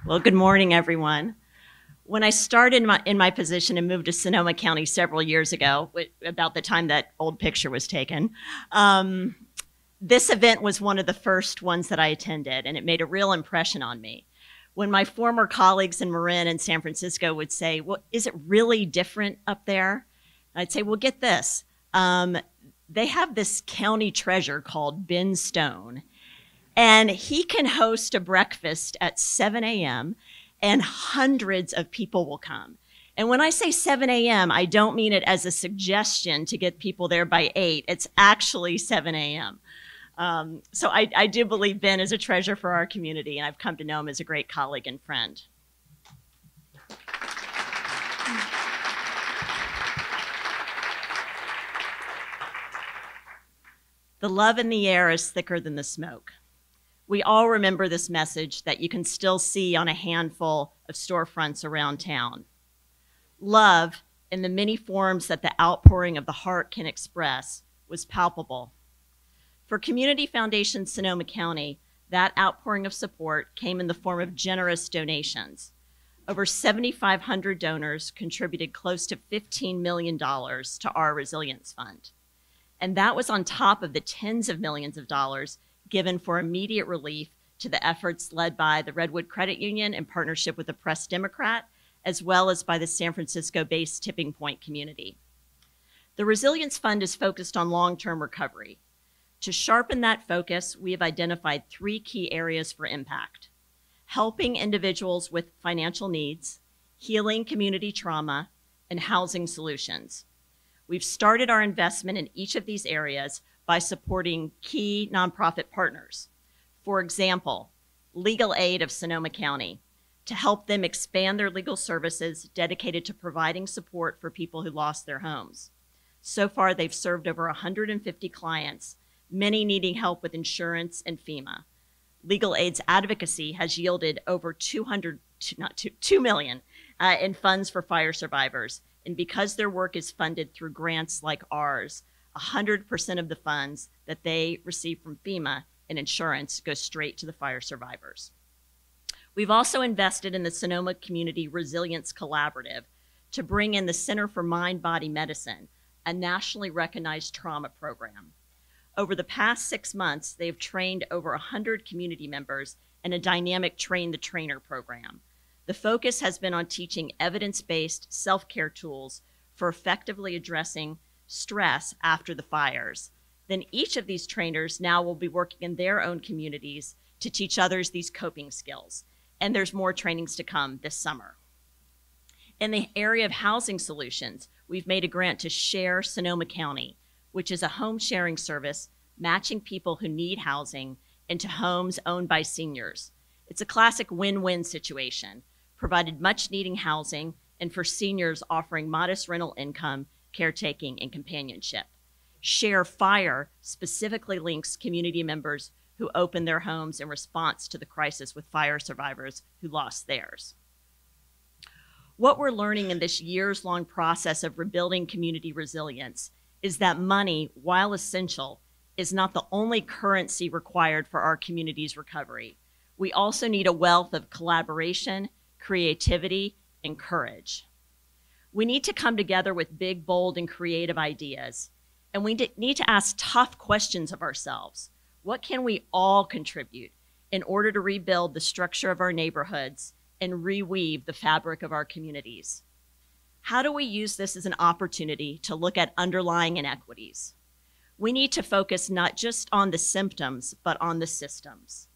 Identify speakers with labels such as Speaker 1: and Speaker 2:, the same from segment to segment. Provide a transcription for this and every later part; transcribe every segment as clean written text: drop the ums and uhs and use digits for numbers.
Speaker 1: Well, good morning, everyone. When I started in my position and moved to Sonoma County several years ago, about the time that old picture was taken, this event was one of the first ones that I attended, and it made a real impression on me. When my former colleagues in Marin and San Francisco would say, well, is it really different up there? I'd say, well, get this. They have this county treasurer called Ben Stone, and he can host a breakfast at 7 a.m., and hundreds of people will come. And when I say 7 a.m., I don't mean it as a suggestion to get people there by 8. It's actually 7 a.m. So I do believe Ben is a treasure for our community, and I've come to know him as a great colleague and friend. The love in the air is thicker than the smoke. We all remember this message that you can still see on a handful of storefronts around town. Love, in the many forms that the outpouring of the heart can express, was palpable. For Community Foundation Sonoma County, that outpouring of support came in the form of generous donations. Over 7,500 donors contributed close to $15 million to our Resilience Fund. And that was on top of the tens of millions of dollars given for immediate relief to the efforts led by the Redwood Credit Union in partnership with the Press Democrat, as well as by the San Francisco-based Tipping Point community. The Resilience Fund is focused on long-term recovery. To sharpen that focus, we have identified 3 key areas for impact: helping individuals with financial needs, healing community trauma, and housing solutions. We've started our investment in each of these areas by supporting key nonprofit partners. For example, Legal Aid of Sonoma County, to help them expand their legal services dedicated to providing support for people who lost their homes. So far, they've served over 150 clients, many needing help with insurance and FEMA. Legal Aid's advocacy has yielded over $2 million in funds for fire survivors. And because their work is funded through grants like ours, 100% of the funds that they receive from FEMA and insurance go straight to the fire survivors. We've also invested in the Sonoma Community Resilience Collaborative to bring in the Center for Mind-Body Medicine, a nationally recognized trauma program. Over the past 6 months, they've trained over 100 community members in a dynamic Train the Trainer program. The focus has been on teaching evidence-based self-care tools for effectively addressing stress after the fires. Then each of these trainers now will be working in their own communities to teach others these coping skills. And there's more trainings to come this summer. In the area of housing solutions, we've made a grant to Share Sonoma County, which is a home sharing service matching people who need housing into homes owned by seniors. It's a classic win-win situation, provided much needing housing, and for seniors offering modest rental income, caretaking, and companionship. Share Fire specifically links community members who open their homes in response to the crisis with fire survivors who lost theirs. What we're learning in this years-long process of rebuilding community resilience is that money, while essential, is not the only currency required for our community's recovery. We also need a wealth of collaboration, creativity, and courage. We need to come together with big, bold, and creative ideas. And we need to ask tough questions of ourselves. What can we all contribute in order to rebuild the structure of our neighborhoods and reweave the fabric of our communities? How do we use this as an opportunity to look at underlying inequities? We need to focus not just on the symptoms, but on the systems.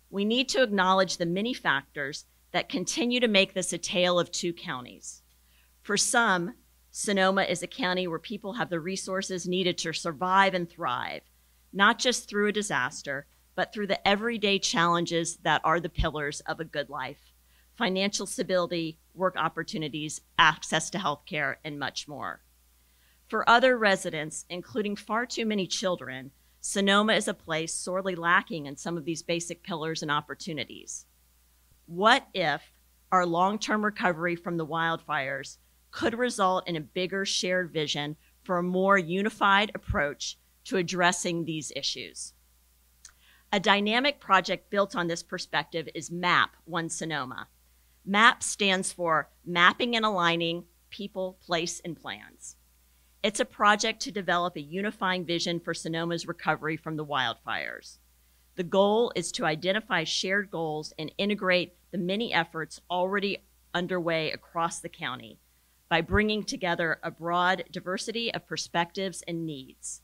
Speaker 1: We need to acknowledge the many factors that continue to make this a tale of 2 counties. For some, Sonoma is a county where people have the resources needed to survive and thrive, not just through a disaster, but through the everyday challenges that are the pillars of a good life: financial stability, work opportunities, access to healthcare, and much more. For other residents, including far too many children, Sonoma is a place sorely lacking in some of these basic pillars and opportunities. What if our long-term recovery from the wildfires could result in a bigger shared vision for a more unified approach to addressing these issues? A dynamic project built on this perspective is MAP One Sonoma, MAP stands for Mapping and Aligning People, Place, and Plans. It's a project to develop a unifying vision for Sonoma's recovery from the wildfires. The goal is to identify shared goals and integrate the many efforts already underway across the county by bringing together a broad diversity of perspectives and needs.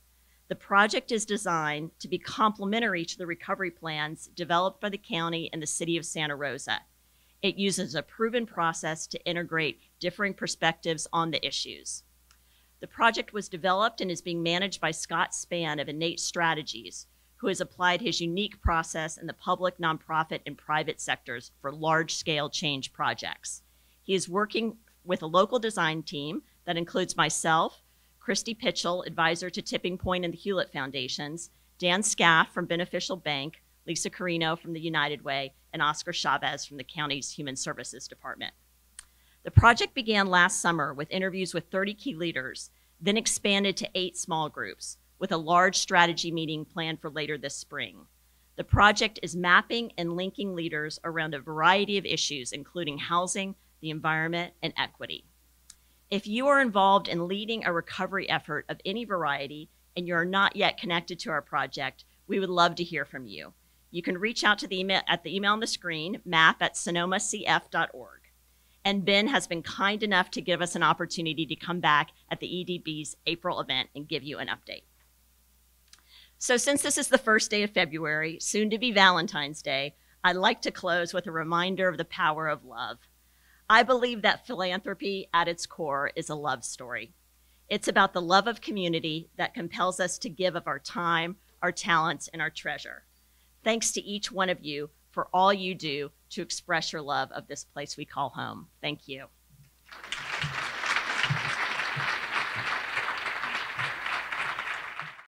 Speaker 1: The project is designed to be complementary to the recovery plans developed by the county and the city of Santa Rosa. It uses a proven process to integrate differing perspectives on the issues. The project was developed and is being managed by Scott Spann of Innate Strategies, who has applied his unique process in the public, nonprofit, and private sectors for large-scale change projects. He is working with a local design team that includes myself, Christy Pitchell, advisor to Tipping Point and the Hewlett Foundations, Dan Scaff from Beneficial Bank, Lisa Carino from the United Way, and Oscar Chavez from the county's Human Services Department. The project began last summer with interviews with 30 key leaders, then expanded to 8 small groups, with a large strategy meeting planned for later this spring. The project is mapping and linking leaders around a variety of issues, including housing, the environment, and equity. If you are involved in leading a recovery effort of any variety and you are not yet connected to our project, we would love to hear from you. You can reach out to the email on the screen, map@sonomacf.org. And Ben has been kind enough to give us an opportunity to come back at the EDB's April event and give you an update. So since this is the first day of February, soon to be Valentine's Day, I'd like to close with a reminder of the power of love. I believe that philanthropy at its core is a love story. It's about the love of community that compels us to give of our time, our talents, and our treasure. Thanks to each one of you for all you do to express your love of this place we call home. Thank you.